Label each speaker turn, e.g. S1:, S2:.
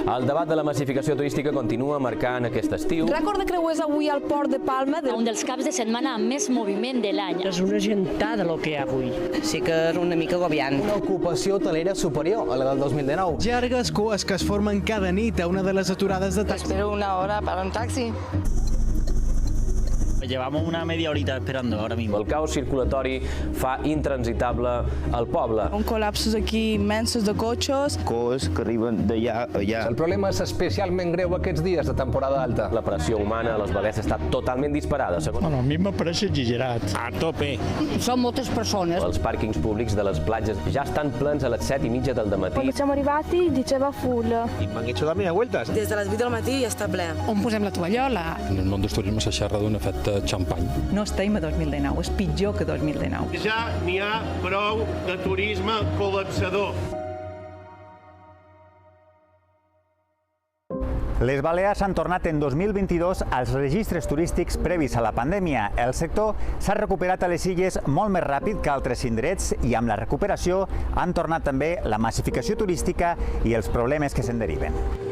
S1: El debat de la massificació turística continua marcant aquest estiu.
S2: Rècord de creuers avui al Port de Palma.
S3: Un dels caps de setmana amb més moviment de l'any.
S4: És una gentada el que hi ha avui.
S5: Sí que és una mica agobiant.
S6: Una ocupació hotelera superior a la del 2019.
S7: Llargues cues que es formen cada nit a una de les aturades de taxi.
S5: Espero una hora para un taxi.
S8: Llevamos una media horita esperando ahora mismo.
S1: El caos circulatori fa intransitable el poble.
S9: Un col·lapsos aquí immensos de cotxes.
S10: Coes que arriben d'allà a allà.
S6: El problema és especialment greu aquests dies de temporada alta.
S1: La pressió humana a les vegues està totalment disparada, segons.
S8: Bueno, a mi me parece exagerat. A tope.
S4: Són moltes persones.
S1: Els pàrquings públics de les platges ja estan plens a les 7:30 del dematí.
S2: Quando siamo arrivati diceva full.
S10: I m'han hecho dar media vueltas.
S5: Des de les 8 del matí ja està ple.
S9: On posem la tovallola?
S11: En el món del turisme se xerra d'un efecte xampany.
S12: No estem a 2019, és pitjor que 2019.
S13: Ja n'hi ha prou de turisme col·lapsador.
S14: Les Balears han tornat en 2022 als registres turístics previs a la pandèmia. El sector s'ha recuperat a les illes molt més ràpid que altres indrets i amb la recuperació han tornat també la massificació turística i els problemes que se'n deriven.